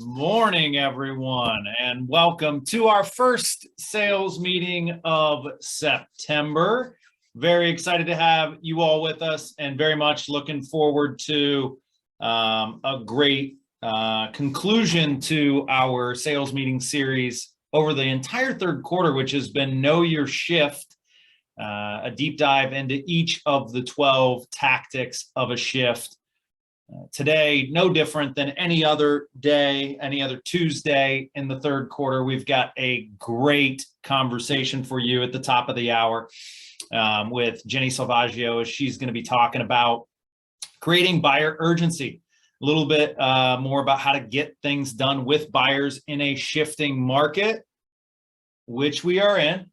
Morning, everyone, and welcome to our first sales meeting of September. Very excited to have you all with us and very much looking forward to a great conclusion to our sales meeting series over the entire third quarter, which has been Know Your Shift, a deep dive into each of the 12 tactics of a shift. Today, no different than any other day, any other Tuesday in the third quarter. We've got a great conversation for you at the top of the hour with Jenny Salvaggio, as she's going to be talking about creating buyer urgency, a little bit more about how to get things done with buyers in a shifting market, which we are in.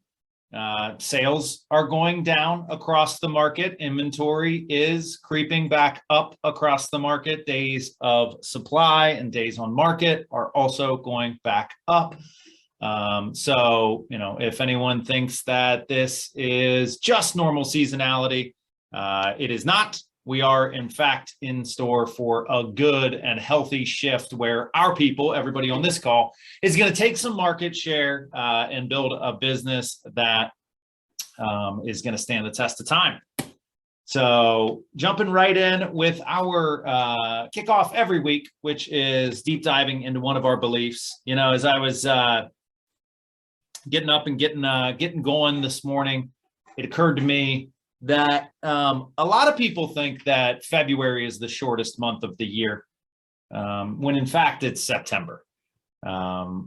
Sales are going down across the market. Inventory is creeping back up across the market. Days of supply and days on market are also going back up. So, if anyone thinks that this is just normal seasonality, it is not. We are, in fact, in store for a good and healthy shift where our people, everybody on this call, is going to take some market share and build a business that is going to stand the test of time. So jumping right in with our kickoff every week, which is deep diving into one of our beliefs. As I was getting up and getting going this morning, it occurred to me that a lot of people think that February is the shortest month of the year, when in fact it's September.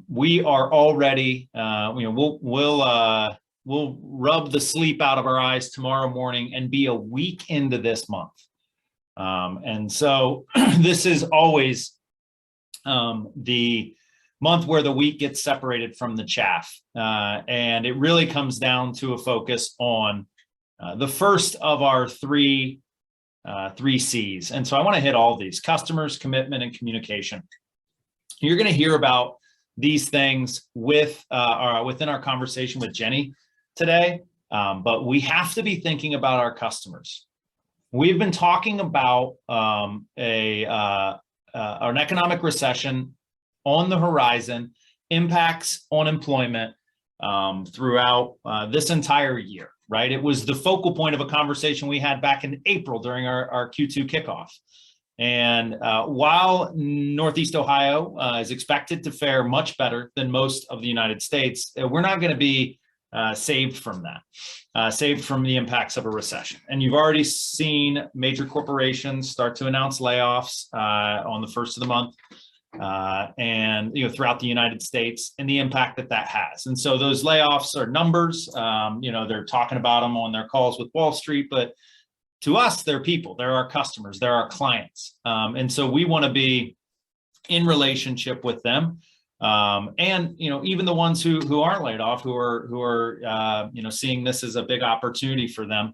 We are already, we'll rub the sleep out of our eyes tomorrow morning and be a week into this month. And so this is always the month where the wheat gets separated from the chaff. And it really comes down to a focus on the first of our three C's. And so I want to hit all of these: customers, commitment, and communication. You're going to hear about these things within our conversation with Jenny today, but we have to be thinking about our customers. We've been talking about an economic recession on the horizon, impacts on employment throughout this entire year, right? It was the focal point of a conversation we had back in April during our Q2 kickoff. And while Northeast Ohio is expected to fare much better than most of the United States, we're not going to be saved from that, saved from the impacts of a recession. And you've already seen major corporations start to announce layoffs on the first of the month, and throughout the United States, and the impact that has. And so those layoffs are numbers. They're talking about them on their calls with Wall Street, but to us, they're people, they're our customers, they're our clients. And so we want to be in relationship with them. And even the ones who aren't laid off, who are seeing this as a big opportunity for them.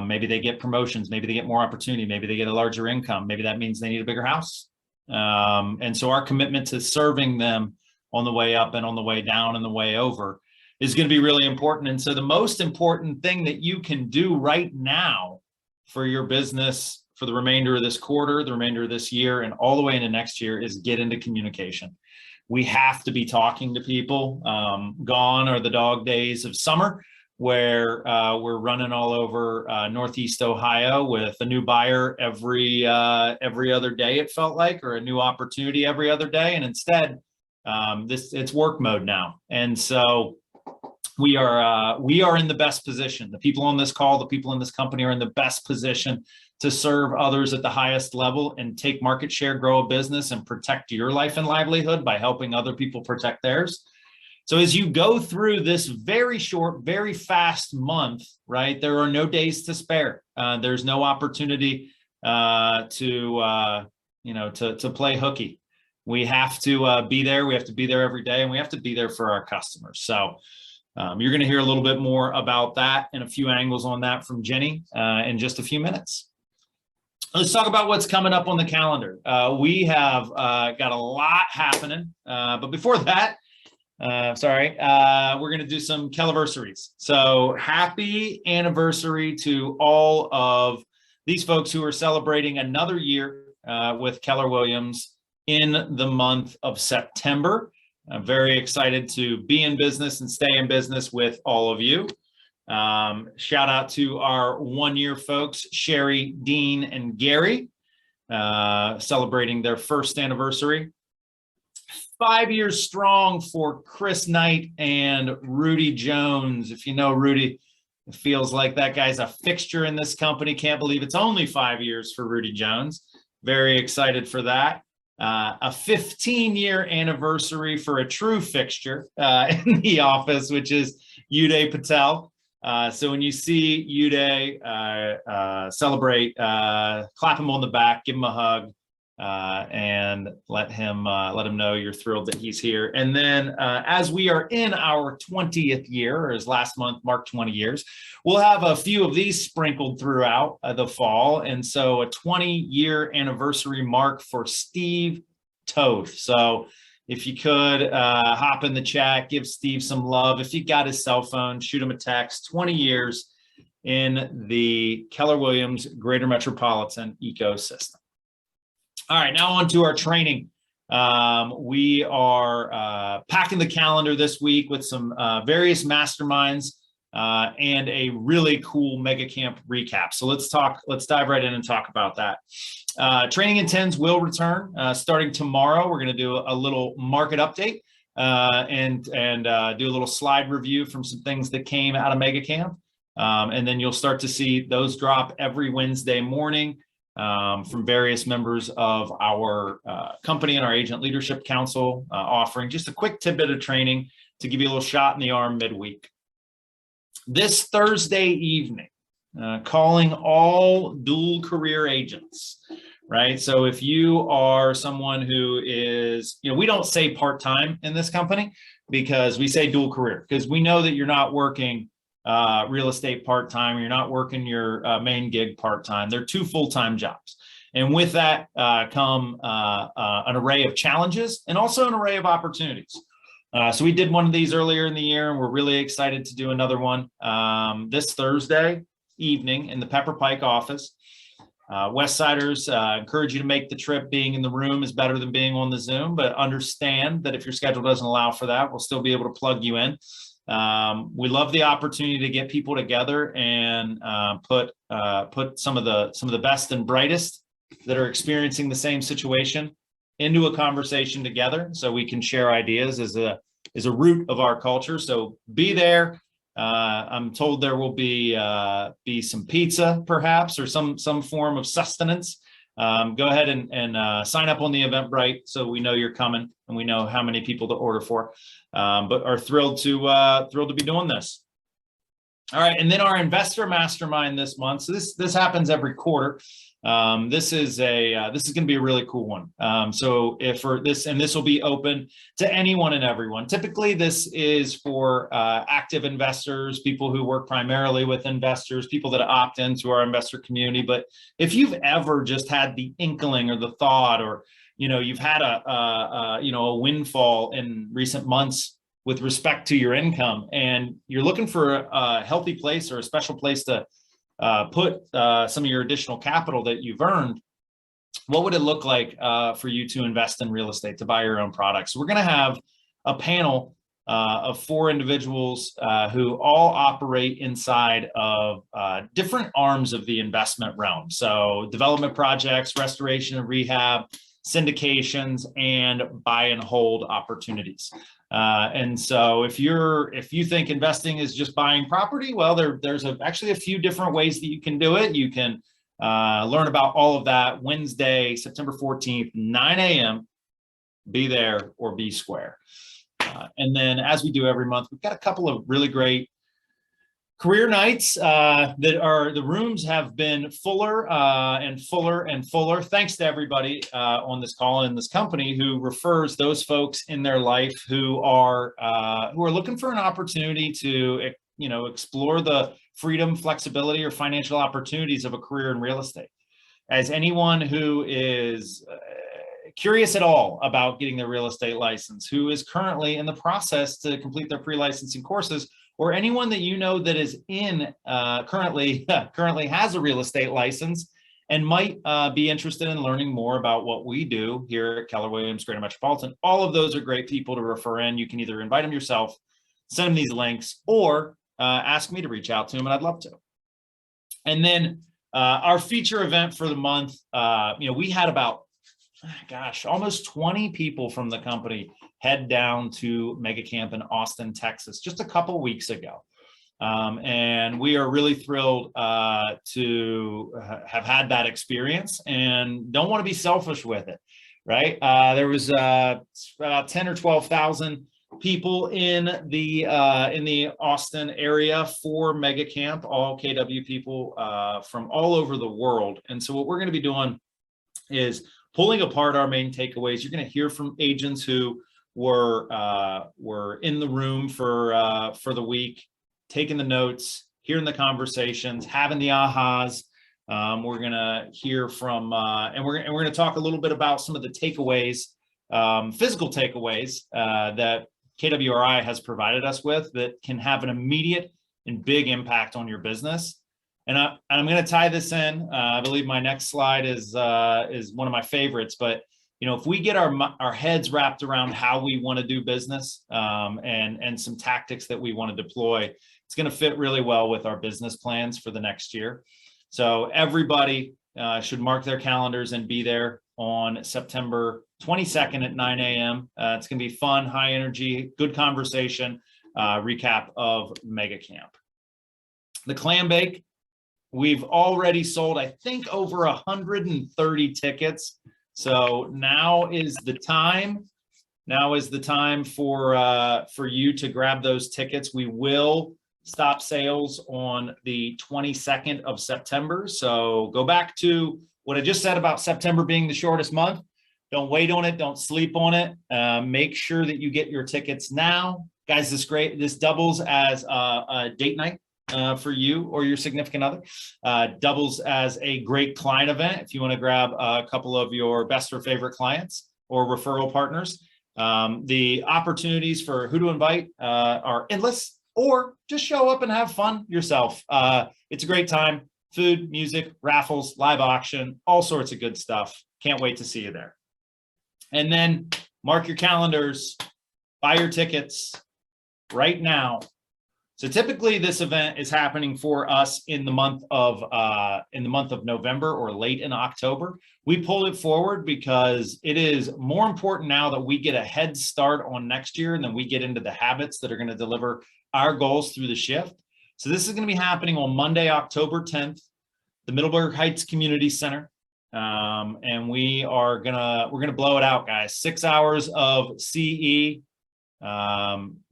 Maybe they get promotions, maybe they get more opportunity, maybe they get a larger income, maybe that means they need a bigger house. And so our commitment to serving them on the way up and on the way down and the way over is going to be really important. And so the most important thing that you can do right now for your business for the remainder of this quarter, the remainder of this year, and all the way into next year is get into communication. We have to be talking to people. Gone are the dog days of summer where we're running all over Northeast Ohio with a new buyer every other day, it felt like, or a new opportunity every other day. And instead, it's work mode now. And so we are in the best position. The people on this call, the people in this company are in the best position to serve others at the highest level and take market share, grow a business, and protect your life and livelihood by helping other people protect theirs. So as you go through this very short, very fast month, right, there are no days to spare. There's no opportunity to play hooky. We have to be there. We have to be there every day, and we have to be there for our customers. So you're going to hear a little bit more about that and a few angles on that from Jenny in just a few minutes. Let's talk about what's coming up on the calendar. We have got a lot happening, but before that, we're going to do some Kellerversaries. So happy anniversary to all of these folks who are celebrating another year with Keller Williams. in the month of September. I'm very excited to be in business and stay in business with all of you. Shout out to our 1-year folks, Sherry, Dean, and Gary, celebrating their first anniversary. 5 years strong for Chris Knight and Rudy Jones. If you know Rudy, it feels like that guy's a fixture in this company. Can't believe it's only 5 years for Rudy Jones. Very excited for that. A 15-year anniversary for a true fixture in the office, which is Uday Patel. So when you see Uday, celebrate, clap him on the back, give him a hug, and let him know you're thrilled that he's here. And then as we are in our 20th year, or as last month marked 20 years, we'll have a few of these sprinkled throughout the fall. And so a 20-year anniversary mark for Steve Toth. So if you could hop in the chat, give Steve some love. If you got his cell phone, shoot him a text. 20 years in the Keller Williams Greater Metropolitan ecosystem. All right, now on to our training. We are packing the calendar this week with some various masterminds and a really cool mega camp recap. So let's dive right in and talk about that. Training Intends will return starting tomorrow. We're going to do a little market update and do a little slide review from some things that came out of mega camp. And then you'll start to see those drop every Wednesday morning. From various members of our company and our Agent Leadership Council, offering just a quick tidbit of training to give you a little shot in the arm midweek. This Thursday evening, calling all dual career agents, right? So if you are someone who is, we don't say part-time in this company because we say dual career, because we know that you're not working real estate part-time, you're not working your main gig part-time. They're 2 full-time jobs. And with that come an array of challenges and also an array of opportunities. So we did one of these earlier in the year, and we're really excited to do another one this Thursday evening in the Pepper Pike office. Westsiders, encourage you to make the trip. Being in the room is better than being on the Zoom, but understand that if your schedule doesn't allow for that, we'll still be able to plug you in. We love the opportunity to get people together and put some of the best and brightest that are experiencing the same situation into a conversation together, so we can share ideas as a root of our culture. So be there. I'm told there will be some pizza, perhaps, or some form of sustenance. Go ahead and sign up on the Eventbrite so we know you're coming and we know how many people to order for. But are thrilled to be doing this. All right, and then our investor mastermind this month. So this happens every quarter. This is going to be a really cool one. So this will be open to anyone and everyone. Typically, this is for active investors, people who work primarily with investors, people that opt into our investor community. But if you've ever just had the inkling or the thought, or you've had a windfall in recent months with respect to your income, and you're looking for a healthy place or a special place to put some of your additional capital that you've earned, what would it look like for you to invest in real estate, to buy your own products? So we're going to have a panel of 4 individuals who all operate inside of different arms of the investment realm. So development projects, restoration and rehab, syndications, and buy and hold opportunities. And so if you think investing is just buying property, well, there's actually a few different ways that you can do it. You can learn about all of that Wednesday, September 14th, 9 a.m. Be there or be square. And then, as we do every month, we've got a couple of really great career nights the rooms have been fuller and fuller and fuller, thanks to everybody on this call and in this company who refers those folks in their life who are looking for an opportunity to explore the freedom, flexibility, or financial opportunities of a career in real estate. As anyone who is curious at all about getting their real estate license, who is currently in the process to complete their pre-licensing courses, or anyone that that is in currently has a real estate license and might be interested in learning more about what we do here at Keller Williams Greater Metropolitan. All of those are great people to refer in. You can either invite them yourself, send them these links, or ask me to reach out to them, and I'd love to. And then our feature event for the month, we had about, almost 20 people from the company head down to Mega Camp in Austin, Texas, just a couple weeks ago. And we are really thrilled to have had that experience, and don't want to be selfish with it, right? There was about 10 or 12,000 people in the Austin area for Mega Camp, all KW people from all over the world. And so what we're going to be doing is pulling apart our main takeaways. You're going to hear from agents who were in the room for the week, taking the notes, hearing the conversations, having the ahas. We're going to hear from, and we're going to talk a little bit about some of the takeaways, physical takeaways that KWRI has provided us with that can have an immediate and big impact on your business. And I'm going to tie this in. I believe my next slide is one of my favorites. But if we get our heads wrapped around how we want to do business and some tactics that we want to deploy, it's going to fit really well with our business plans for the next year. So everybody should mark their calendars and be there on September 22nd at 9 a.m. It's going to be fun, high energy, good conversation, recap of Mega Camp. The clam bake, we've already sold, I think, over 130 tickets. So now is the time. Now is the time for you to grab those tickets. We will stop sales on the 22nd of September. So go back to what I just said about September being the shortest month. Don't wait on it. Don't sleep on it. Make sure that you get your tickets now. Guys, this doubles as a date night for you or your significant other. Doubles as a great client event if you want to grab a couple of your best or favorite clients or referral partners. The opportunities for who to invite are endless, or just show up and have fun yourself. It's a great time. Food, music, raffles, live auction, all sorts of good stuff. Can't wait to see you there. And then mark your calendars, buy your tickets right now. So typically this event is happening for us in the month of November or late in October. We pull it forward because it is more important now that we get a head start on next year, and then we get into the habits that are going to deliver our goals through the shift. So this is going to be happening on Monday, October 10th, the Middleburg Heights Community Center. And we're gonna blow it out, guys. 6 hours of CE.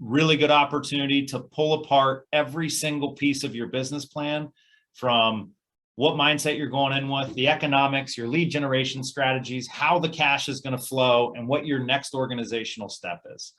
Really good opportunity to pull apart every single piece of your business plan, from what mindset you're going in with, the economics, your lead generation strategies, how the cash is going to flow, and what your next organizational step is.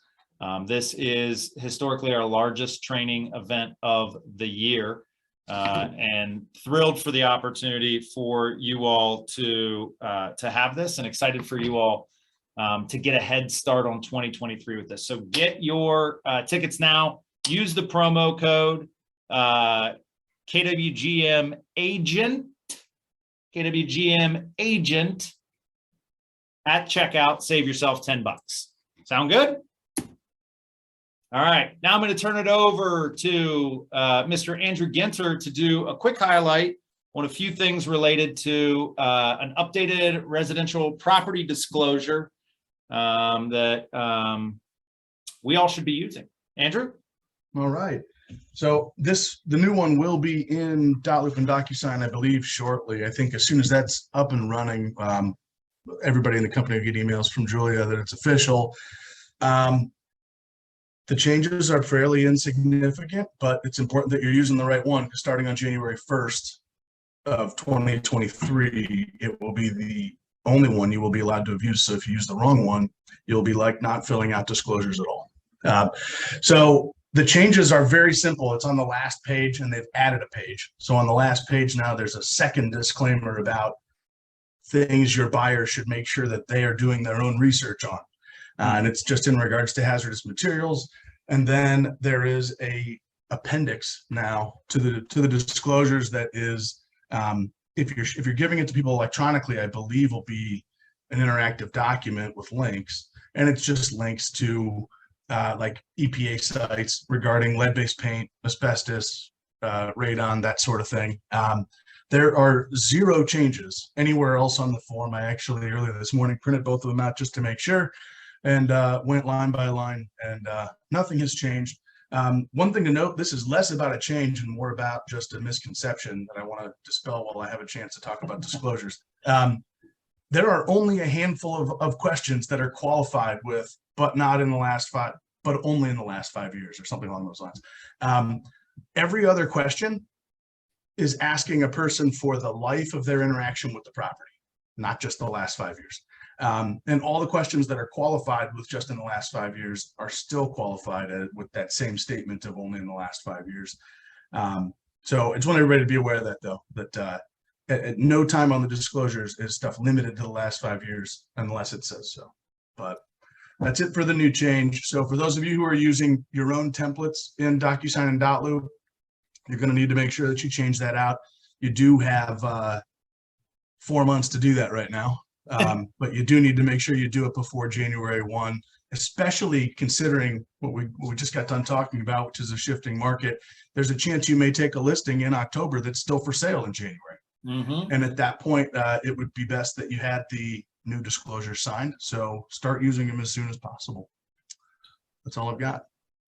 This is historically our largest training event of the year, and thrilled for the opportunity for you all to have this, and excited for you all to get a head start on 2023 with this. So get your tickets now. Use the promo code KWGM Agent at checkout. Save yourself $10. Sound good? All right, now I'm going to turn it over to Mr. Andrew Ginter to do a quick highlight on a few things related to an updated residential property disclosure that we all should be using. Andrew? All right. So the new one will be in Dotloop and DocuSign, I believe, shortly. I think as soon as that's up and running, everybody in the company will get emails from Julia that it's official. The changes are fairly insignificant, but it's important that you're using the right one, because starting on January 1st of 2023, it will be the only one you will be allowed to have used. So if you use the wrong one, you'll be like not filling out disclosures at all. So the changes are very simple. It's on the last page, and they've added a page. So on the last page now, there's a second disclaimer about things your buyer should make sure that they are doing their own research on. And it's just in regards to hazardous materials. And then there is a appendix now to the disclosures that is if you're giving it to people electronically, I believe will be an interactive document with links, and it's just links to like EPA sites regarding lead-based paint, asbestos, radon, that sort of thing. There are zero changes anywhere else on the form. I actually earlier this morning printed both of them out just to make sure, and went line by line, and nothing has changed. One thing to note, this is less about a change and more about just a misconception that I want to dispel while I have a chance to talk about disclosures. There are only a handful of questions that are qualified with, but not in the last five, but only in the last 5 years or something along those lines. Every other question is asking a person for the life of their interaction with the property, not just the last 5 years. And all the questions that are qualified with just in the last 5 years are still qualified with that same statement of only in the last 5 years. So I just want everybody to be aware of that, though, that at no time on the disclosures is stuff limited to the last 5 years unless it says so. But that's it for the new change. So for those of you who are using your own templates in DocuSign and Dotloop, you're going to need to make sure that you change that out. You do have 4 months to do that right now. But you do need to make sure you do it before January 1, especially considering what we just got done talking about, which is a shifting market. There's a chance you may take a listing in October that's still for sale in January. Mm-hmm. And at that point, it would be best that you had the new disclosure signed. So start using them as soon as possible. That's all I've got.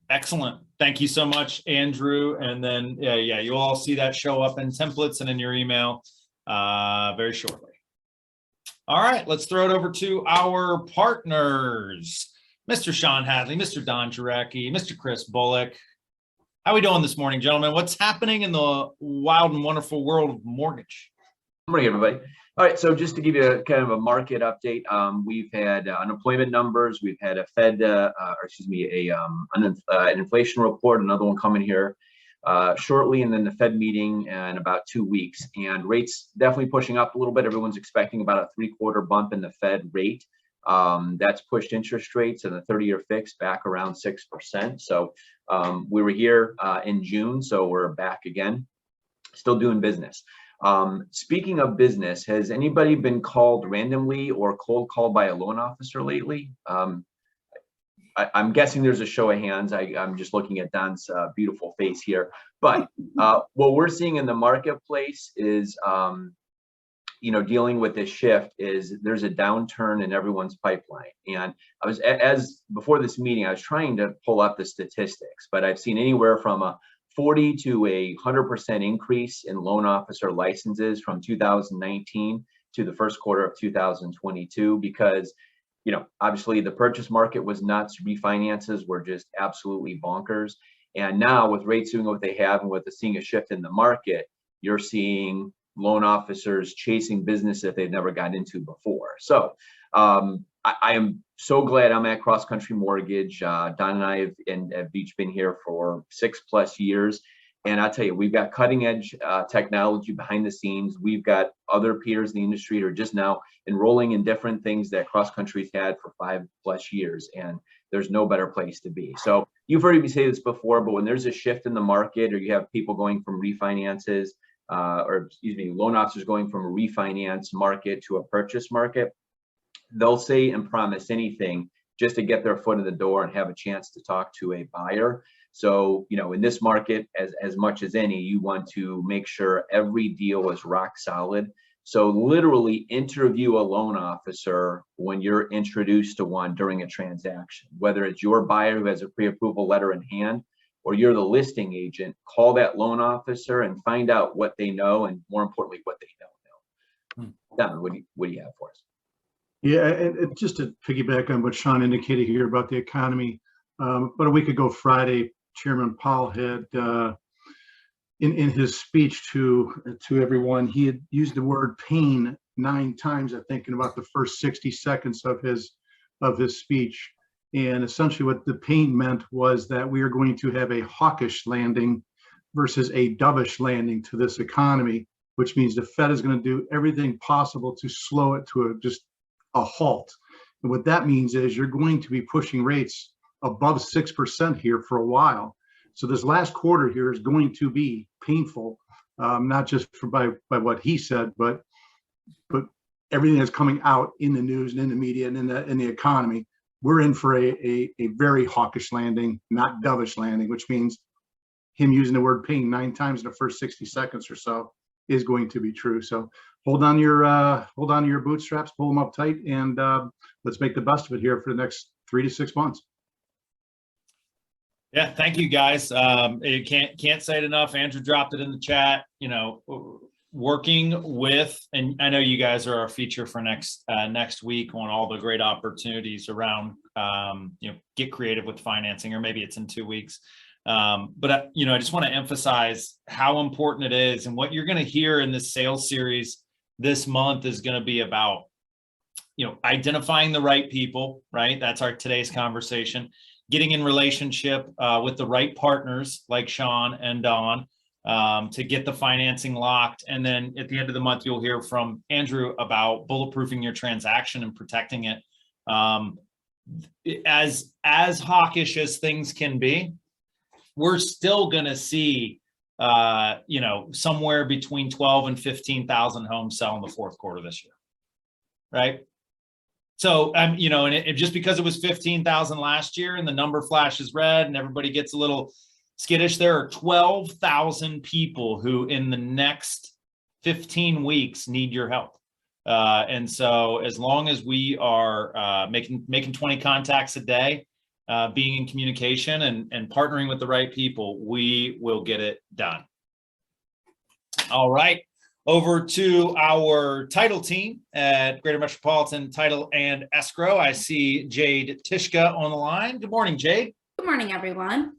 Excellent. Thank you so much, Andrew. And then, yeah, you'll all see that show up in templates and in your email very shortly. All right, let's throw it over to our partners. Mr. Sean Hadley, Mr. Don Jarecki, Mr. Chris Bullock. How are we doing this morning, gentlemen? What's happening in the wild and wonderful world of mortgage? Good morning, everybody. All right, so just to give you a kind of a market update, we've had unemployment numbers, we've had a Fed, an inflation report, another one coming here shortly, and then the Fed meeting in about 2 weeks. And rates definitely pushing up a little bit. Everyone's expecting about a 3/4 bump in the Fed rate. That's pushed interest rates and the 30-year fix back around 6%. So we were here in June, so we're back again, still doing business. Speaking of business, has anybody been called randomly or cold called by a loan officer lately? I'm guessing there's a show of hands. I'm just looking at Don's beautiful face here. But what we're seeing in the marketplace is, dealing with this shift is there's a downturn in everyone's pipeline. And I was, before this meeting, I was trying to pull up the statistics, but I've seen anywhere from a 40 to a 100% increase in loan officer licenses from 2019 to the first quarter of 2022, because obviously the purchase market was nuts, refinances were just absolutely bonkers. And now with rates doing what they have and with seeing a shift in the market, you're seeing loan officers chasing business that they've never gotten into before. So I am so glad I'm at Cross Country Mortgage. Don and I have each been here for 6+ years. And I'll tell you, we've got cutting edge technology behind the scenes. We've got other peers in the industry that are just now enrolling in different things that Cross Country's had for 5+ years. And there's no better place to be. So you've heard me say this before, but when there's a shift in the market, or you have people going from refinances, loan officers going from a refinance market to a purchase market, they'll say and promise anything just to get their foot in the door and have a chance to talk to a buyer. So, in this market, as much as any, you want to make sure every deal is rock solid. So literally interview a loan officer when you're introduced to one during a transaction, whether it's your buyer who has a pre-approval letter in hand, or you're the listing agent. Call that loan officer and find out what they know, and more importantly, what they don't know. Don, what do you have for us? Yeah, and just to piggyback on what Sean indicated here about the economy, about a week ago Friday, Chairman Powell had in his speech to everyone, he had used the word pain 9 times, I think, in about the first 60 seconds of his speech. And essentially what the pain meant was that we are going to have a hawkish landing versus a dovish landing to this economy, which means the Fed is going to do everything possible to slow it to just a halt. And what that means is you're going to be pushing rates above 6% here for a while. So this last quarter here is going to be painful not just by what he said, but everything that's coming out in the news and in the media and in the economy. We're in for a very hawkish landing, not dovish landing, which means him using the word pain 9 times in the first 60 seconds or so is going to be true. So hold on to your bootstraps, pull them up tight, and let's make the best of it here for the next 3 to 6 months. Yeah, thank you guys. Can't say it enough. Andrew dropped it in the chat. You know, working with, and I know you guys are our feature for next week on all the great opportunities around get creative with financing, or maybe it's in 2 weeks. But I just want to emphasize how important it is, and what you're going to hear in this sales series this month is going to be about identifying the right people, right? That's our today's conversation. Getting in relationship with the right partners like Sean and Don to get the financing locked. And then at the end of the month, you'll hear from Andrew about bulletproofing your transaction and protecting it. As hawkish as things can be, we're still going to see somewhere between 12 and 15,000 homes sell in the fourth quarter this year, right? So, and just because it was 15,000 last year and the number flashes red and everybody gets a little skittish, there are 12,000 people who in the next 15 weeks need your help. And so as long as we are making 20 contacts a day, being in communication and partnering with the right people, we will get it done. All right. Over to our title team at Greater Metropolitan Title and Escrow. I see Jade Tishka on the line. Good morning, Jade. Good morning, everyone.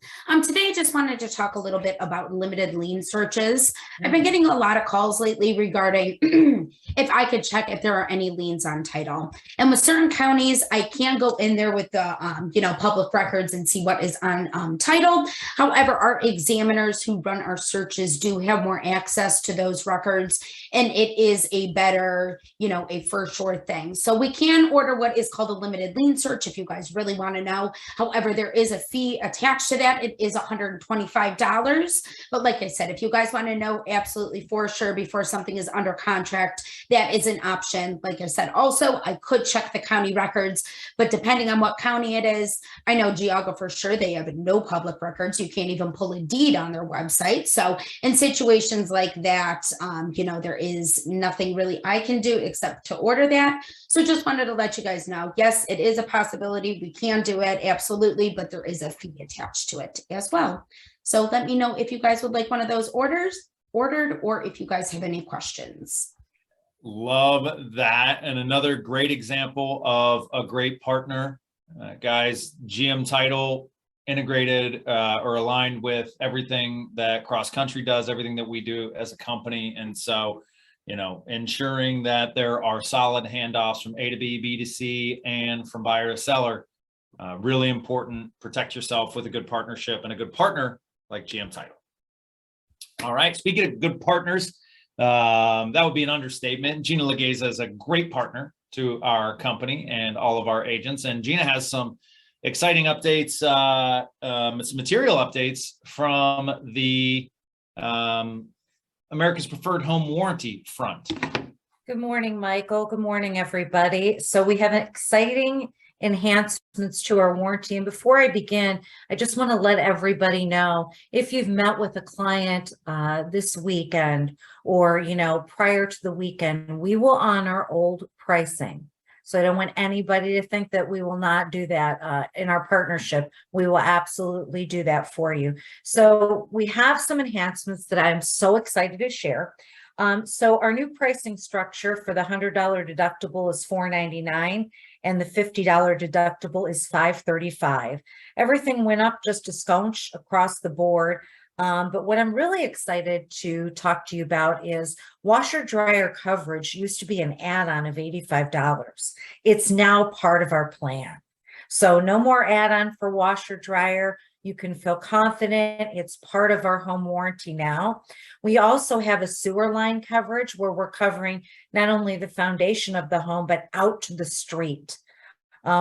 Today I just wanted to talk a little bit about limited lien searches. I've been getting a lot of calls lately regarding if I could check if there are any liens on title. And with certain counties, I can go in there with the public records and see what is on title. However, our examiners who run our searches do have more access to those records, and it is a better, a for sure thing. So we can order what is called a limited lien search if you guys really want to know. However, there is a fee attached to that. It is $125. But like I said, if you guys want to know absolutely for sure before something is under contract, that is an option. Like I said, also, I could check the county records, but depending on what county it is, I know Geauga for sure, they have no public records. You can't even pull a deed on their website. So in situations like that, there is nothing really I can do except to order that. So just wanted to let you guys know, yes, it is a possibility. We can do it, absolutely, but there is a fee attached to it as well. So let me know if you guys would like one of those ordered, or if you guys have any questions. Love that. And another great example of a great partner. Guys, GM Title integrated or aligned with everything that Cross Country does, everything that we do as a company. And so, ensuring that there are solid handoffs from A to B, B to C, and from buyer to seller. Really important. Protect yourself with a good partnership and a good partner like GM Title. All right. Speaking of good partners, that would be an understatement. Gina Legeza is a great partner to our company and all of our agents. And Gina has some exciting updates, some material updates from the America's Preferred Home Warranty front. Good morning, Michael. Good morning, everybody. So we have exciting enhancements to our warranty. And before I begin, I just want to let everybody know, if you've met with a client this weekend or, prior to the weekend, we will honor old pricing. So I don't want anybody to think that we will not do that in our partnership. We will absolutely do that for you. So we have some enhancements that I'm so excited to share. So our new pricing structure for the $100 deductible is $499 and the $50 deductible is $535. Everything went up just a scotch across the board. But what I'm really excited to talk to you about is washer dryer coverage used to be an add-on of $85. It's now part of our plan. So no more add-on for washer dryer. You can feel confident. It's part of our home warranty now. We also have a sewer line coverage where we're covering not only the foundation of the home, but out to the street.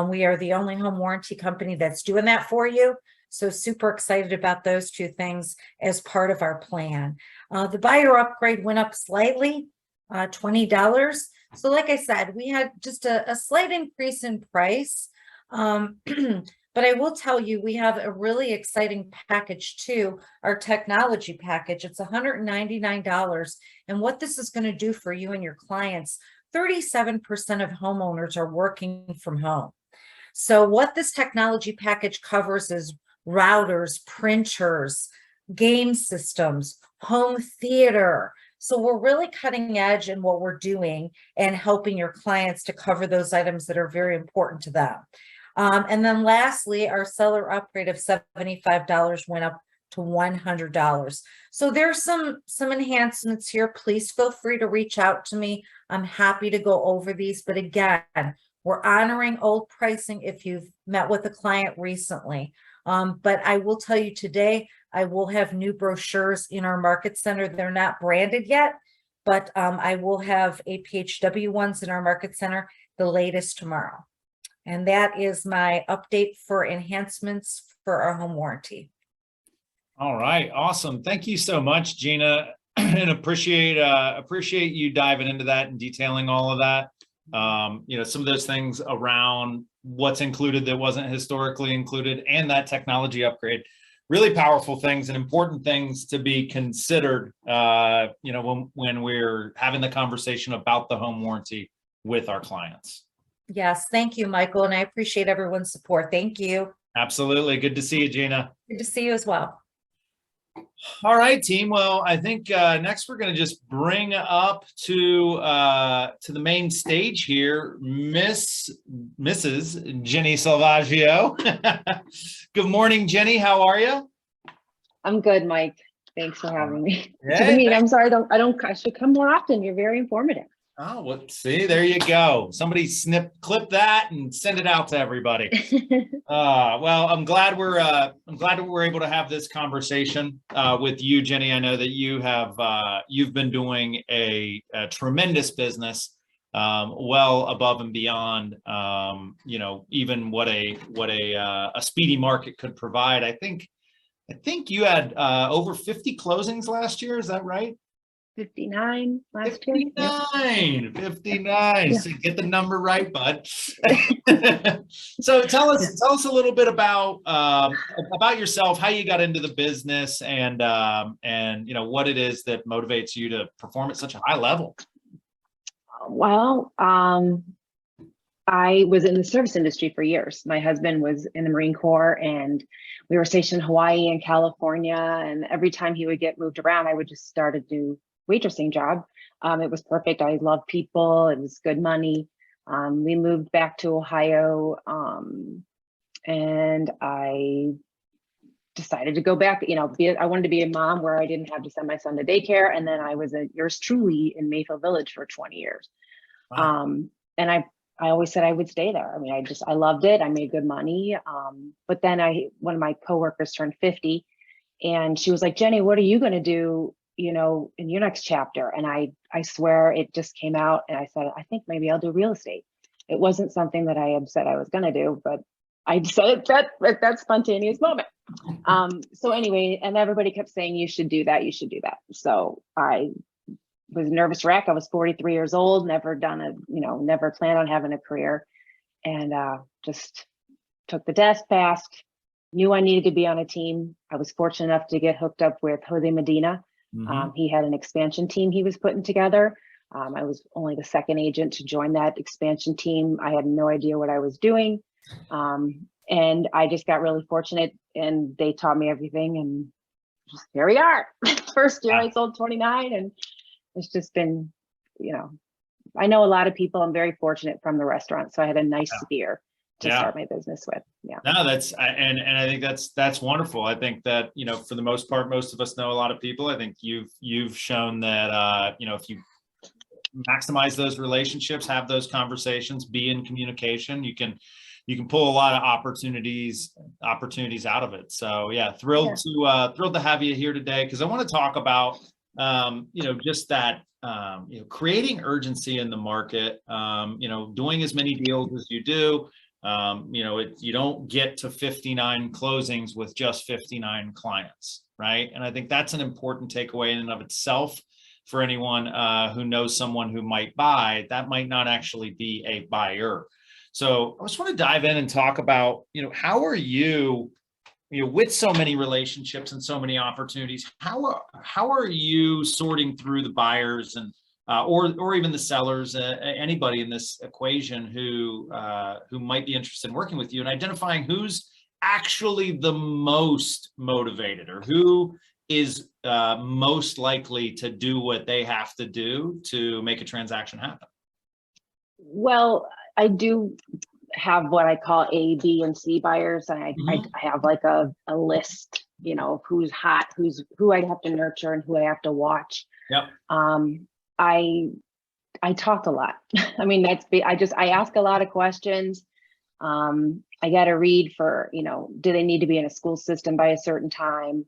We are the only home warranty company that's doing that for you. So super excited about those two things as part of our plan. The buyer upgrade went up slightly, $20. So like I said, we had just a slight increase in price. But I will tell you, we have a really exciting package too, our technology package. It's $199. And what this is going to do for you and your clients, 37% of homeowners are working from home. So what this technology package covers is routers, printers, game systems, home theater. So we're really cutting edge in what we're doing and helping your clients to cover those items that are very important to them. And then lastly, our seller upgrade of $75 went up to $100. So there's some enhancements here. Please feel free to reach out to me. I'm happy to go over these. But again, we're honoring old pricing if you've met with a client recently. But I will tell you today, I will have new brochures in our market center. They're not branded yet, but I will have APHW ones in our market center, the latest tomorrow. And that is my update for enhancements for our home warranty. All right, awesome. Thank you so much, Gina, and appreciate you diving into that and detailing all of that. Some of those things around what's included that wasn't historically included, and that technology upgrade, really powerful things and important things to be considered, when we're having the conversation about the home warranty with our clients. Yes, thank you, Michael, and I appreciate everyone's support. Thank you. Absolutely. Good to see you, Gina. Good to see you as well. All right, team. Well, I think next we're going to just bring up to the main stage here, Mrs. Jenny Salvaggio. Good morning, Jenny. How are you? I'm good, Mike. Thanks for having me. Yeah, I'm sorry. I should come more often. You're very informative. Oh, well, see, there you go. Somebody clip that and send it out to everybody. Well, I'm glad we're able to have this conversation with you, Jenny. I know that you've been doing a tremendous business, well above and beyond, even what a speedy market could provide. I think you had over 50 closings last year. Is that right? 59 last year. 59. Yeah. So get the number right, bud. So tell us a little bit about yourself, how you got into the business, and what it is that motivates you to perform at such a high level. Well, I was in the service industry for years. My husband was in the Marine Corps, and we were stationed in Hawaii and California. And every time he would get moved around, I would just start a new waitressing job. It was perfect. I love people. It was good money. We moved back to Ohio, and I decided to go back. I wanted to be a mom where I didn't have to send my son to daycare. And then I was at yours truly in Mayfield Village for 20 years. Wow. And I always said I would stay there. I mean, I loved it. I made good money. But then one of my coworkers turned 50, and she was like, Jenny, what are you going to do, in your next chapter? And I swear it just came out, and I said, I think maybe I'll do real estate. It wasn't something that I had said I was going to do, but I decided that spontaneous moment. So anyway, and everybody kept saying, you should do that. You should do that. So I was a nervous wreck. I was 43 years old, never planned on having a career, and just took the test, passed, knew I needed to be on a team. I was fortunate enough to get hooked up with Jose Medina. Mm-hmm. He had an expansion team he was putting together. I was only the second agent to join that expansion team. I had no idea what I was doing. And I just got really fortunate, and they taught me everything, and just here we are. First year I sold 29, and it's just been, I know a lot of people. I'm very fortunate from the restaurant, so I had a nice sphere to start my business with. Yeah. No, and I think that's wonderful. I think that, for the most part, most of us know a lot of people. I think you've shown that, if you maximize those relationships, have those conversations, be in communication, you can pull a lot of opportunities out of it. So yeah, thrilled to have you here today, because I want to talk about, just that, creating urgency in the market, doing as many deals as you do, You don't get to 59 closings with just 59 clients, right? And I think that's an important takeaway in and of itself for anyone who knows someone who might buy. That might not actually be a buyer. So I just want to dive in and talk about, how are you, with so many relationships and so many opportunities, how are you sorting through the buyers and or even the sellers, anybody in this equation who might be interested in working with you, and identifying who's actually the most motivated, or who is most likely to do what they have to do to make a transaction happen? Well, I do have what I call A, B, and C buyers, and I have like a list, of who's hot, who I have to nurture and who I have to watch. Yep. I talk a lot. I mean, I ask a lot of questions. I got to read for, do they need to be in a school system by a certain time?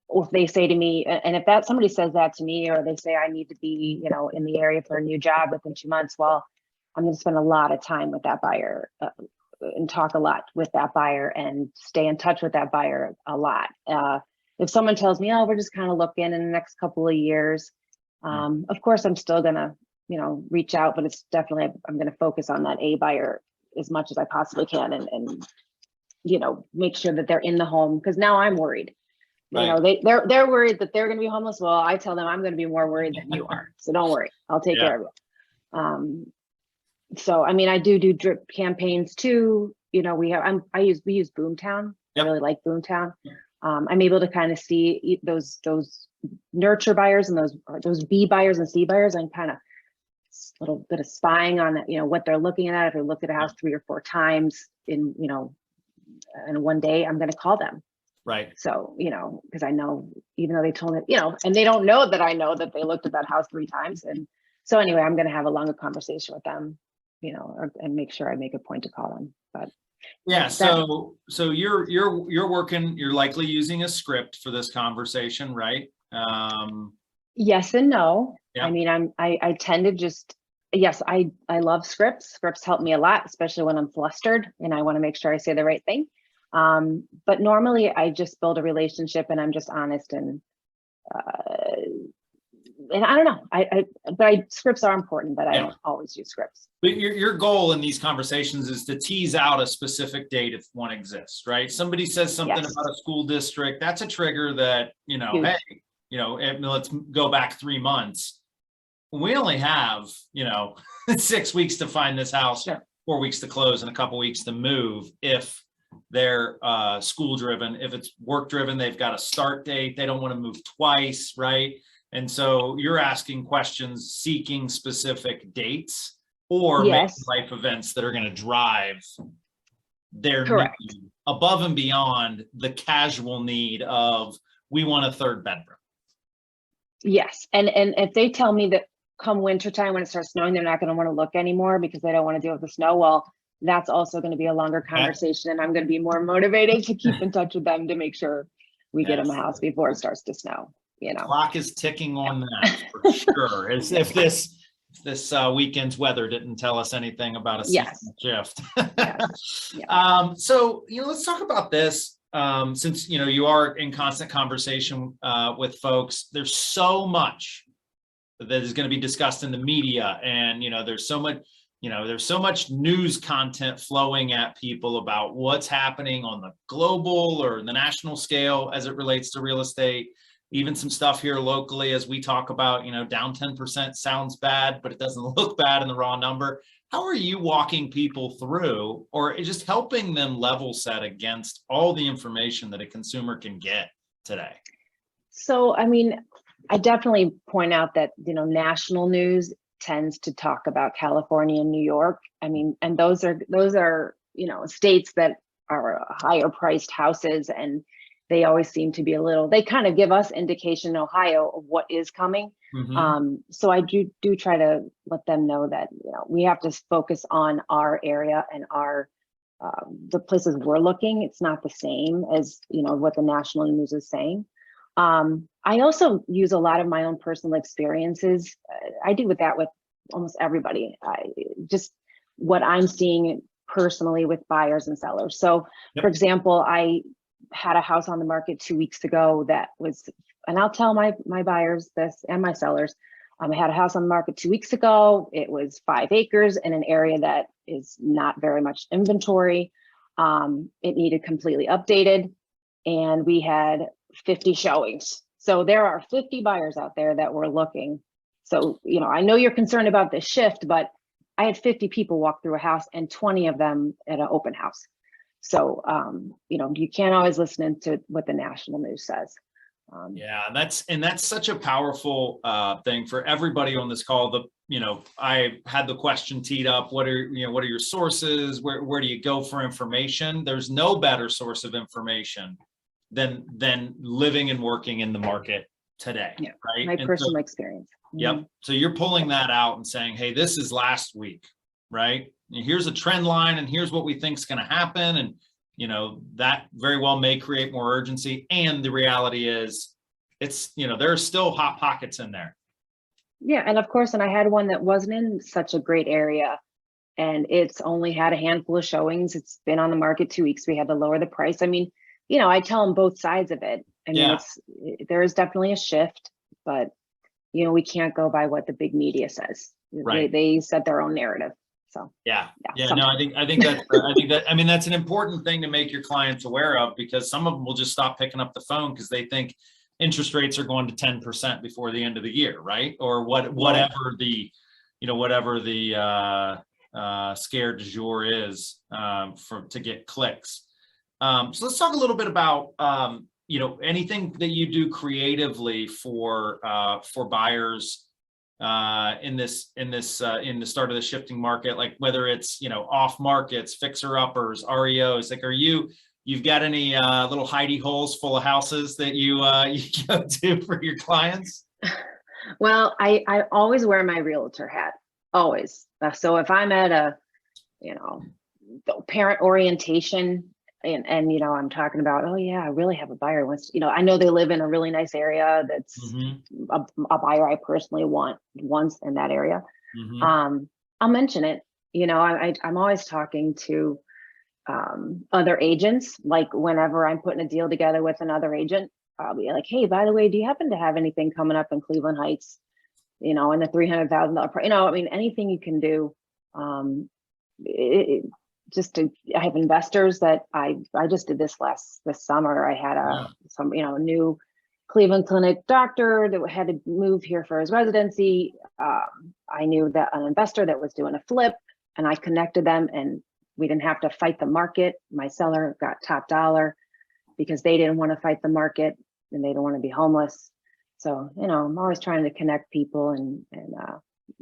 Or if they say to me, and if somebody says that to me, or they say I need to be, in the area for a new job within 2 months, well, I'm going to spend a lot of time with that buyer and talk a lot with that buyer and stay in touch with that buyer a lot. If someone tells me, oh, we're just kind of looking in the next couple of years, of course, I'm still going to, reach out, but it's definitely, I'm going to focus on that A buyer as much as I possibly can and make sure that they're in the home, because now I'm worried. Right. They're worried that they're going to be homeless. Well, I tell them I'm going to be more worried than you are. So don't worry, I'll take care of you. So, I mean, I do drip campaigns too. We use Boomtown. Yep. I really like Boomtown. I'm able to kind of see those nurture buyers and those B buyers and C buyers, and kind of a little bit of spying on what they're looking at. If they look at a house 3 or 4 times in one day, I'm going to call them. Right. So, because I know, even though they told me, and they don't know that I know that they looked at that house 3 times. And so anyway, I'm going to have a longer conversation with them, and make sure I make a point to call them. But yeah, so you're working, you're likely using a script for this conversation, right? Yes and no. Yeah. I mean, I tend to just, yes, I love scripts. Scripts help me a lot, especially when I'm flustered and I want to make sure I say the right thing. But normally I just build a relationship and I'm just honest and I don't know. But scripts are important, but I don't always use scripts. But your goal in these conversations is to tease out a specific date if one exists, right? Somebody says something about a school district, that's a trigger that, Huge. Hey, let's go back 3 months. We only have, 6 weeks to find this house, 4 weeks to close, and a couple weeks to move. If they're school driven, if it's work driven, they've got a start date. They don't want to move twice, right? And so you're asking questions, seeking specific dates or life events that are going to drive their need above and beyond the casual need of, we want a 3rd bedroom. Yes. And if they tell me that come wintertime when it starts snowing, they're not going to want to look anymore because they don't want to deal with the snow, well, that's also going to be a longer conversation. And I'm going to be more motivated to keep in touch with them to make sure we get them a house before it starts to snow. Clock is ticking on that for sure. As if this weekend's weather didn't tell us anything about a seasonal shift. So, let's talk about this. Since, you are in constant conversation with folks, there's so much that is going to be discussed in the media. And, there's so much news content flowing at people about what's happening on the global or the national scale as it relates to real estate. Even some stuff here locally, as we talk about, down 10% sounds bad, but it doesn't look bad in the raw number. How are you walking people through, or just helping them level set against all the information that a consumer can get today? So, I mean, I definitely point out that, national news tends to talk about California and New York. I mean, and those are, states that are higher priced houses, and they always seem to be they kind of give us indication in Ohio of what is coming. So I do try to let them know that, we have to focus on our area and the places we're looking. It's not the same as, what the national news is saying. I also use a lot of my own personal experiences. I do that with almost everybody. Just what I'm seeing personally with buyers and sellers. So Yep. for example, I had a house on the market 2 weeks ago that was, and I'll tell my buyers this and my sellers, I had a house on the market 2 weeks ago. It was 5 acres in an area that is not very much inventory. It needed completely updated, and we had 50 showings. So there are 50 buyers out there that were looking. So, you know, I know you're concerned about the shift, but I had 50 people walk through a house and 20 of them at an open house. So, you know, you can't always listen to what the national news says. Yeah, and that's such a powerful thing for everybody on this call. I had the question teed up. What are your sources? Where do you go for information? There's no better source of information than living and working in the market today. Yeah, right? my personal experience. Yep. So you're pulling that out and saying, hey, this is last week, right? And here's a trend line, and here's what we think is going to happen. And, you know, that very well may create more urgency. And the reality is there are still hot pockets in there. Yeah. And of course, and I had one that wasn't in such a great area, and it's only had a handful of showings. It's been on the market 2 weeks. We had to lower the price. I mean, you know, I tell them both sides of it. I mean, there is definitely a shift, but you know, we can't go by what the big media says. Right. They set their own narrative. So yeah. No, I think that's an important thing to make your clients aware of, because some of them will just stop picking up the phone because they think interest rates are going to 10% before the end of the year, right? Or whatever the scare du jour is to get clicks. So let's talk a little bit about anything that you do creatively for buyers in the start of the shifting market, like whether it's off markets, fixer uppers, REOs. Like, you've got any little hidey holes full of houses that you go to for your clients? Well, I always wear my realtor hat, always. So if I'm at a parent orientation, and I'm talking about, oh yeah, I really have a buyer wants, I know they live in a really nice area that's a buyer I personally want once in that area. I'll mention it. I'm always talking to other agents. Like whenever I'm putting a deal together with another agent, I'll be like, hey, by the way, do you happen to have anything coming up in Cleveland Heights, in the $300,000, anything you can do. I have investors that I just did this summer. I had a new Cleveland Clinic doctor that had to move here for his residency. I knew that an investor that was doing a flip, and I connected them, and we didn't have to fight the market. My seller got top dollar because they didn't want to fight the market and they don't want to be homeless. So, I'm always trying to connect people and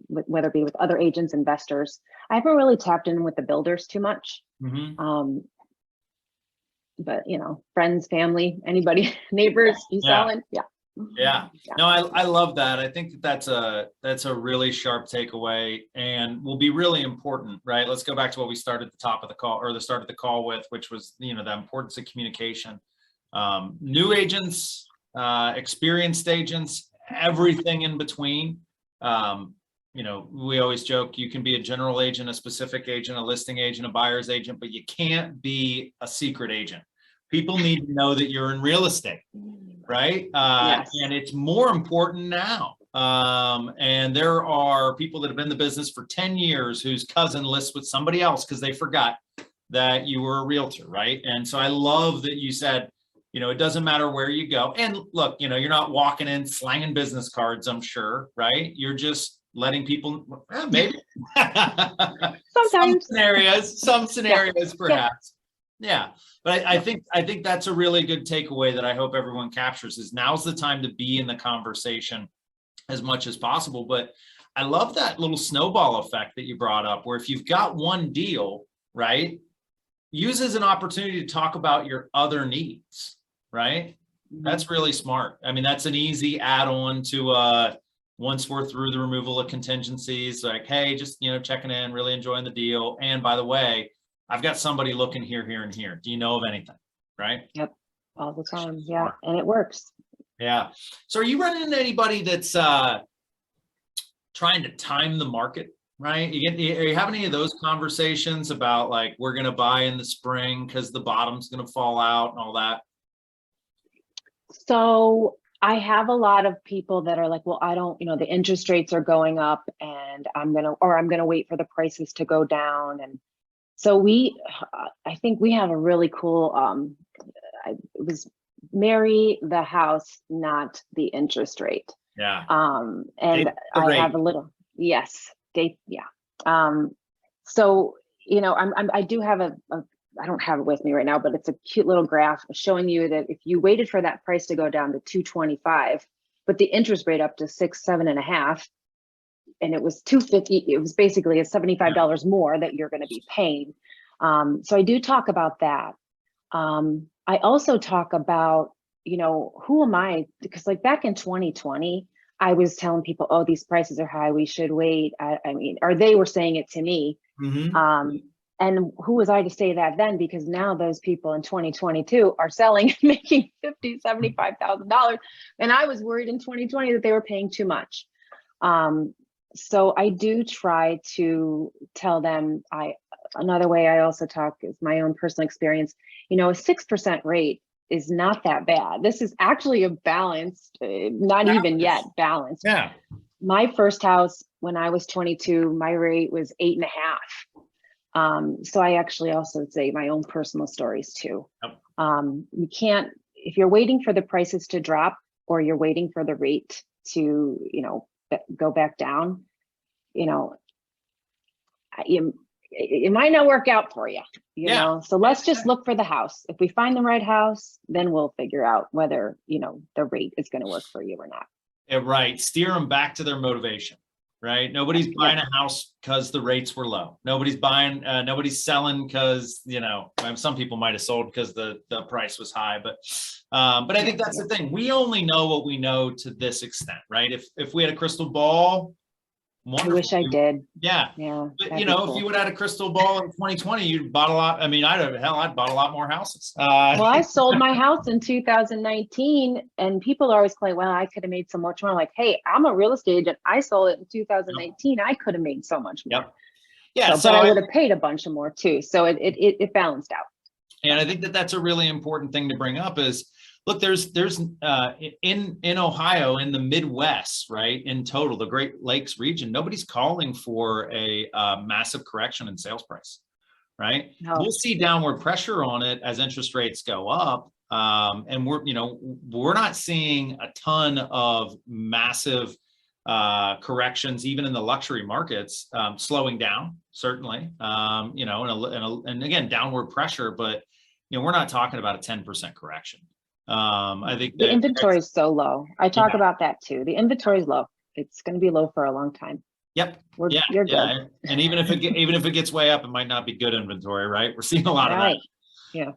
whether it be with other agents, investors. I haven't really tapped in with the builders too much. But friends, family, anybody, neighbors, you selling? Yeah. No, I love that. I think that's a really sharp takeaway, and will be really important, right? Let's go back to what we started at the top of the call, or the start of the call with, which was, the importance of communication. New agents, experienced agents, everything in between. We always joke, you can be a general agent, a specific agent, a listing agent, a buyer's agent, but you can't be a secret agent. People need to know that you're in real estate, right? Yes. And it's more important now. And there are people that have been in the business for 10 years whose cousin lists with somebody else because they forgot that you were a realtor, right? And so I love that you said, it doesn't matter where you go. And look, you're not walking in slanging business cards, I'm sure, right? You're just letting people, maybe sometimes some scenarios perhaps. Yeah. But I think that's a really good takeaway that I hope everyone captures, is now's the time to be in the conversation as much as possible. But I love that little snowball effect that you brought up, where if you've got one deal, right, use as an opportunity to talk about your other needs, right? That's really smart. That's an easy add-on to once we're through the removal of contingencies, like, hey, just, checking in, really enjoying the deal. And by the way, I've got somebody looking here, here, and here. Do you know of anything? Right? Yep. All the time. Yeah. And it works. Yeah. So are you running into anybody that's trying to time the market right? Are you having any of those conversations about like, we're going to buy in the spring because the bottom's going to fall out and all that? So I have a lot of people that are like, well, I don't, the interest rates are going up and I'm going to wait for the prices to go down. And so I think we have a really cool, it was marry the house, not the interest rate. Yeah. And I have a little, yes, date. Yeah. So, I do have I don't have it with me right now, but it's a cute little graph showing you that if you waited for that price to go down to 225, but the interest rate up to 6, 7.5, and it was 250, it was basically a $75 more that you're going to be paying. So I do talk about that. I also talk about, who am I? Because like back in 2020, I was telling people, oh, these prices are high, we should wait. Or they were saying it to me. Mm-hmm. And who was I to say that then? Because now those people in 2022 are selling and making $50,000, $75,000. And I was worried in 2020 that they were paying too much. So I do try to tell them, another way I also talk is my own personal experience. A 6% rate is not that bad. This is actually a balanced, not even yet balanced. Yeah. My first house when I was 22, my rate was 8.5. So I actually also say my own personal stories too. Yep. You can't, if you're waiting for the prices to drop or you're waiting for the rate to, go back down, it might not work out for you, so let's just look for the house. If we find the right house, then we'll figure out whether, the rate is going to work for you or not. Yeah, right. Steer them back to their motivation. Right. Nobody's buying a house because the rates were low. Nobody's nobody's selling because, some people might have sold because the price was high, but I think that's the thing. We only know what we know to this extent, right? If we had a crystal ball, wonderful. I wish I did. Yeah. But if you would have had a crystal ball in 2020, you'd bought a lot. I mean, I'd bought a lot more houses. Well, I sold my house in 2019 and people are always like, well, I could have made so much more. Like, hey, I'm a real estate agent. I sold it in 2019. I could have made so much more. Yep. Yeah. But I would have paid a bunch more too. So it balanced out. And I think that's a really important thing to bring up is, look, there's in Ohio, in the Midwest, right, in total, the Great Lakes region, nobody's calling for a massive correction in sales price, right? No. We'll see downward pressure on it as interest rates go up, and we're not seeing a ton of massive corrections, even in the luxury markets, slowing down, certainly, and again, downward pressure, but we're not talking about a 10% correction. I think the inventory is so low. I talk about that too. The inventory is low. It's going to be low for a long time. Yep. You're good. And even if it gets way up, it might not be good inventory, right? We're seeing a lot of that. Yeah.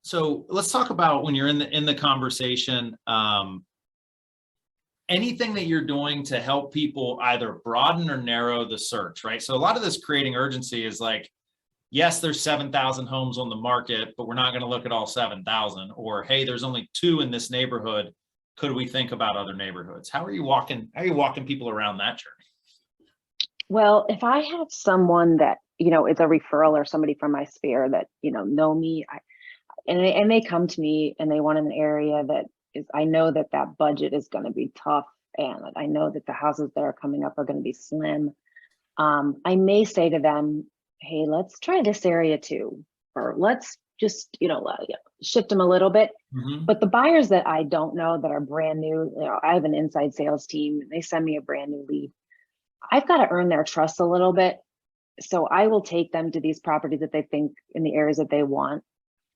So let's talk about when you're in the conversation, anything that you're doing to help people either broaden or narrow the search, right? So a lot of this creating urgency is like, yes, there's 7,000 homes on the market, but we're not going to look at all 7,000. Or, hey, there's only 2 in this neighborhood. Could we think about other neighborhoods? How are you walking people around that journey? Well, if I have someone that, is a referral or somebody from my sphere that, know me, and they come to me and they want an area that is, I know that budget is going to be tough. And I know that the houses that are coming up are going to be slim. I may say to them, hey, let's try this area too, or let's just, shift them a little bit. Mm-hmm. But the buyers that I don't know that are brand new, I have an inside sales team, they send me a brand new lead. I've got to earn their trust a little bit. So I will take them to these properties that they think in the areas that they want.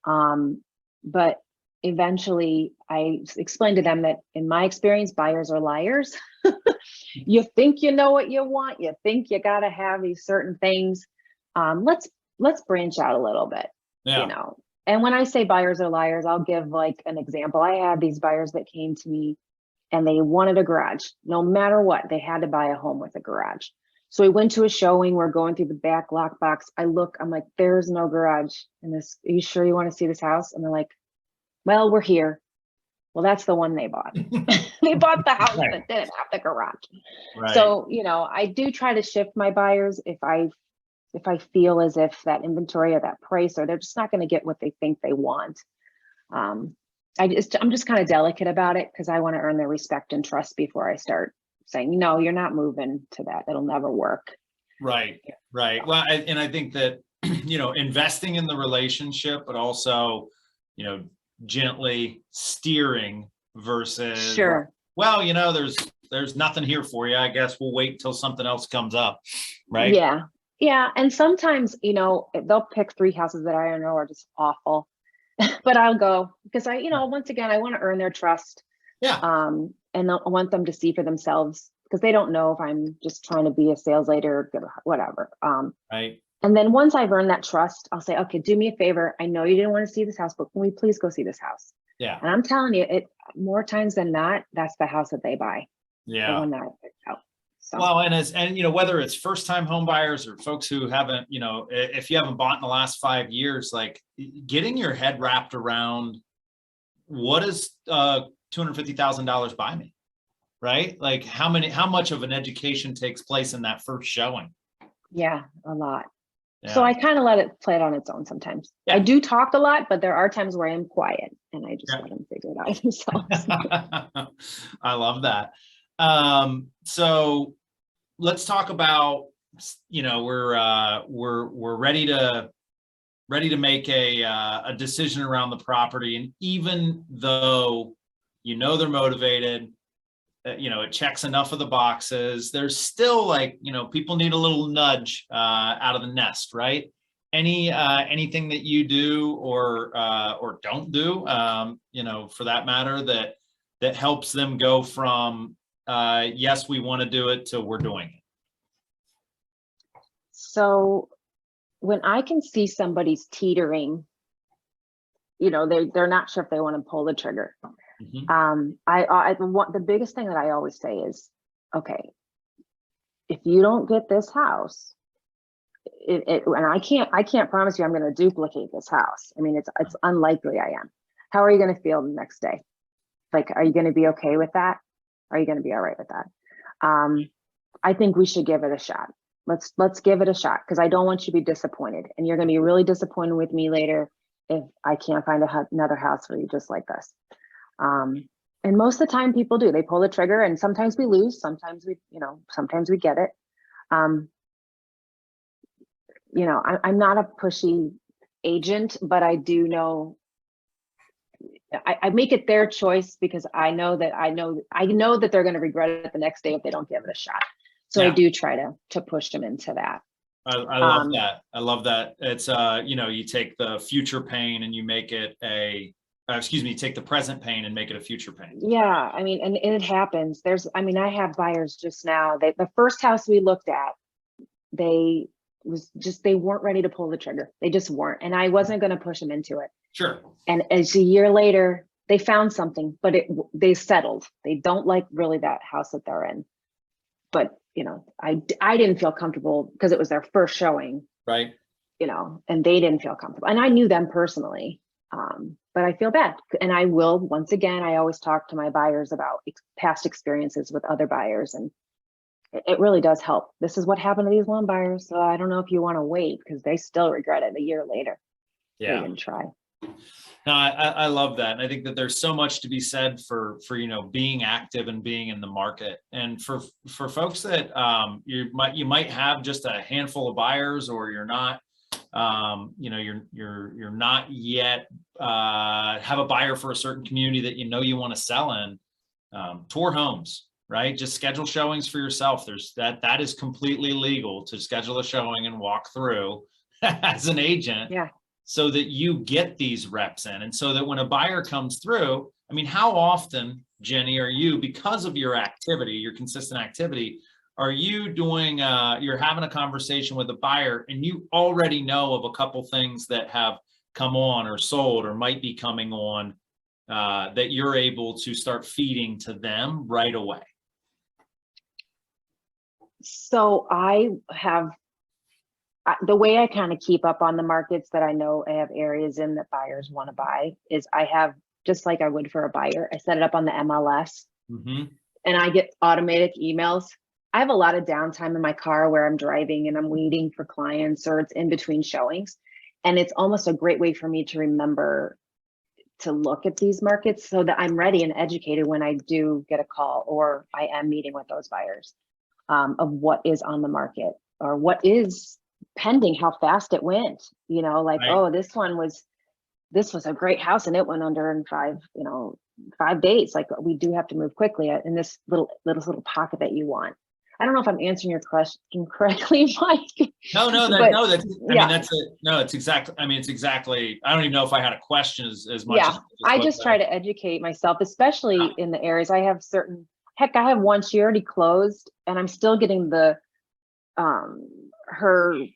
But eventually I explain to them that in my experience, buyers are liars. You think you know what you want. You think you got to have these certain things. Let's branch out a little bit, and when I say buyers are liars, I'll give like an example. I had these buyers that came to me and they wanted a garage. No matter what, they had to buy a home with a garage. So we went to a showing. We're going through the back lockbox. I'm like, there's no garage in this. Are you sure you want to see this house? And they're like, well, we're here. Well, that's the one they bought. They bought the house Right. that didn't have the garage. Right. So, you know, I do try to shift my buyers if I feel as if that inventory or that price, or they're just not going to get what they think they want. I'm just kind of delicate about it because I want to earn their respect and trust before I start saying, no, you're not moving to that. It'll never work. Right. Right. Well, and I think that, you know, investing in the relationship, but also, you know, gently steering versus, Sure. well, you know, there's nothing here for you. I guess we'll wait until something else comes up. Right. Yeah. Yeah. And sometimes, you know, they'll pick 3 houses that I know are just awful, but I'll go because you know, once again, I want to earn their trust. Yeah. And I want them to see for themselves because they don't know if I'm just trying to be a sales lady or whatever. Right. And then once I've earned that trust, I'll say, okay, do me a favor. I know you didn't want to see this house, but can we please go see this house? Yeah. And I'm telling you, it more times than not, that's the house that they buy. The Yeah. one that I picked out. So. Well, and you know, whether it's first time home buyers or folks who haven't, you know, if you haven't bought in the last 5 years, like getting your head wrapped around what does $250,000 buy me, right? Like how much of an education takes place in that first showing? Yeah, a lot. Yeah. So I kind of let it play it on its own sometimes. Yeah. I do talk a lot, but there are times where I am quiet and I just Yeah. let them figure it out themselves. I love that. So let's talk about, you know, we're ready to make a decision around the property. And even though, you know, they're motivated, you know, it checks enough of the boxes, there's still like, you know, people need a little nudge out of the nest, right? Anything that you do or don't do, you know, for that matter, that helps them go from yes, we want to do it to we're doing it. So when I can see somebody's teetering, you know, they're not sure if they want to pull the trigger. Mhm. I want the biggest thing that I always say is, okay, if you don't get this house, and I can't promise you I'm going to duplicate this house. I mean, it's unlikely I am. How are you going to feel the next day? Like, are you going to be okay with that? Are you going to be all right with that? I think we should give it a shot. Let's give it a shot because I don't want you to be disappointed, and you're going to be really disappointed with me later if I can't find another house for you just like this. And most of the time people do, they pull the trigger, and sometimes we lose, sometimes we get it. You know, I'm not a pushy agent, but I do know I make it their choice because I know that they're going to regret it the next day if they don't give it a shot. So Yeah. I do try to push them into that. I love that. I love that. It's you know, you take the future pain and you make it you take the present pain and make it a future pain. Yeah, I mean, and it happens. I have buyers just now. The first house we looked at, they weren't ready to pull the trigger. They just weren't, and I wasn't going to push them into it. Sure. And as a year later, they found something, but they settled. They don't like really that house that they're in. But you know, I didn't feel comfortable because it was their first showing. Right. You know, and they didn't feel comfortable, and I knew them personally. But I feel bad. And I will, once again, I always talk to my buyers about past experiences with other buyers, and it really does help. This is what happened to these one buyers. So I don't know if you want to wait because they still regret it a year later. Yeah. They didn't try. No, I love that. And I think that there's so much to be said for, you know, being active and being in the market. And for folks that you might have just a handful of buyers, or you're not, you know, you're not yet have a buyer for a certain community that you know you want to sell in, tour homes, right? Just schedule showings for yourself. That is completely legal to schedule a showing and walk through as an agent. Yeah. So that you get these reps in, and so that when a buyer comes through, I mean, how often, Jenny, are you, because of your activity, your consistent activity, are you doing, you're having a conversation with a buyer and you already know of a couple things that have come on or sold or might be coming on that you're able to start feeding to them right away? So the way I kind of keep up on the markets that I know I have areas in that buyers want to buy is I have just like I would for a buyer. I set it up on the MLS Mhm. and I get automatic emails. I have a lot of downtime in my car where I'm driving and I'm waiting for clients or it's in between showings. And it's almost a great way for me to remember to look at these markets so that I'm ready and educated when I do get a call or I am meeting with those buyers of what is on the market or what is pending, how fast it went, you know, like, Right. oh, this was a great house and it went under in 5 days. Like we do have to move quickly in this little pocket that you want. I don't know if I'm answering your question correctly, Mike. No, it's exactly, I mean, it's exactly, I don't even know if I had a question as much. Yeah, I just try to educate myself, especially in the areas I have heck, I have one, she already closed and I'm still getting the, the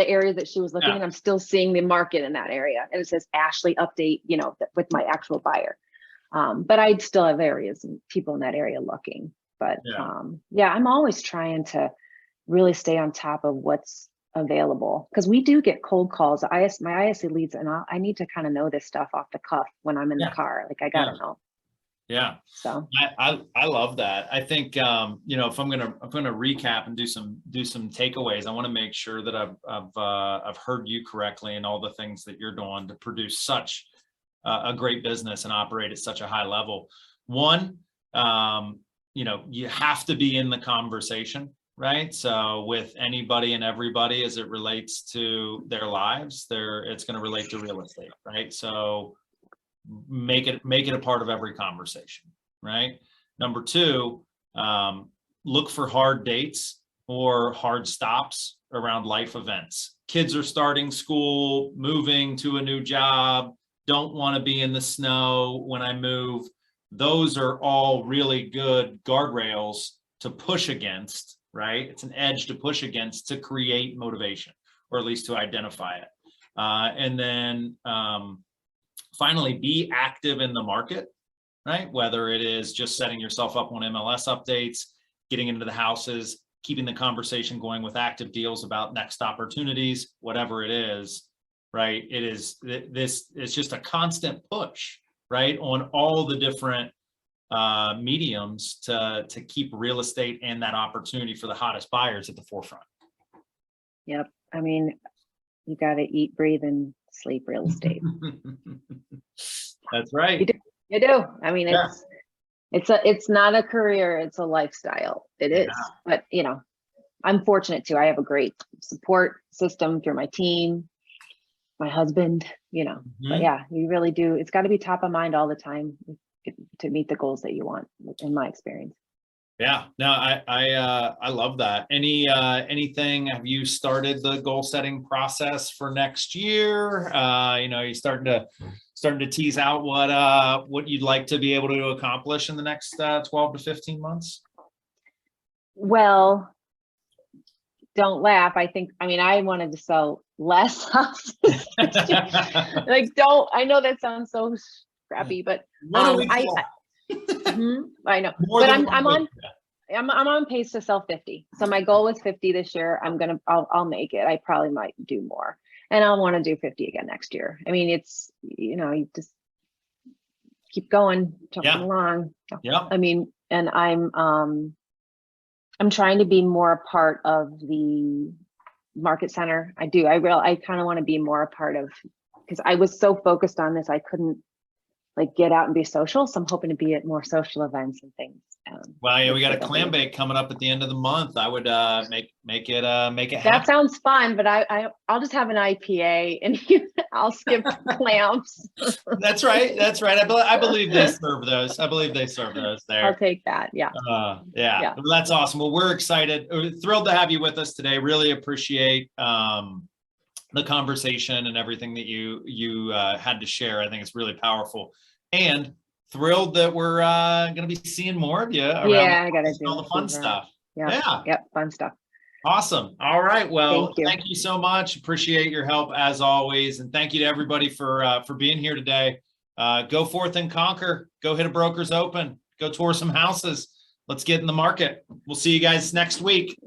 area that she was looking at. I'm still seeing the market in that area. And it says Ashley update, with my actual buyer. But I'd still have areas and people in that area looking. But I'm always trying to really stay on top of what's available because we do get cold calls. My ISA leads, and I need to kind of know this stuff off the cuff when I'm in the car. Like I gotta know. Yeah. So I love that. I think if I'm gonna recap and do some takeaways, I want to make sure that I've heard you correctly and all the things that you're doing to produce such a great business and operate at such a high level. One, you have to be in the conversation, right? So with anybody and everybody as it relates to their lives, it's going to relate to real estate, right? So make it a part of every conversation, right? Number two, look for hard dates or hard stops around life events. Kids are starting school, moving to a new job, don't want to be in the snow when I move. Those are all really good guardrails to push against, right? It's an edge to push against to create motivation, or at least to identify it. And then finally, be active in the market, right? Whether it is just setting yourself up on MLS updates, getting into the houses, keeping the conversation going with active deals about next opportunities, whatever it is, right? It's just a constant push, right, on all the different mediums to keep real estate and that opportunity for the hottest buyers at the forefront. Yep. I mean, you got to eat, breathe, and sleep real estate. That's right. You do. I mean, it's not a career, it's a lifestyle. It is. But I'm fortunate too. I have a great support system through my team, my husband, but yeah, you really do. It's got to be top of mind all the time to meet the goals that you want, in my experience. Yeah, no, I love that. Anything, have you started the goal setting process for next year? You starting to tease out what you'd like to be able to accomplish in the next 12 to 15 months? Well, don't laugh. I wanted to sell less houses. I know that sounds so scrappy, but I know. But I'm on pace to sell 50. So my goal was 50 this year. I'll make it. I probably might do more, and I'll want to do 50 again next year. I mean, it's you just keep going, jumping along. Yeah. I mean, and I'm trying to be more a part of the market center. I kind of want to be more a part of, because I was so focused on this, I couldn't get out and be social. So I'm hoping to be at more social events and things. Well, yeah, we got a clam bake coming up at the end of the month. I would make it happen. That sounds fun, but I'll just have an IPA and I'll skip clams. That's right. I believe they serve those. There. I'll take that. Yeah. Yeah. Well, that's awesome. Well, we're excited. We're thrilled to have you with us today. Really appreciate the conversation and everything that you had to share. I think it's really powerful, and thrilled that we're going to be seeing more of you around. Yeah, I gotta do all the fun stuff. Yeah. Yep. Fun stuff. Awesome. All right. Well, thank you so much. Appreciate your help as always. And thank you to everybody for being here today. Go forth and conquer. Go hit a broker's open. Go tour some houses. Let's get in the market. We'll see you guys next week.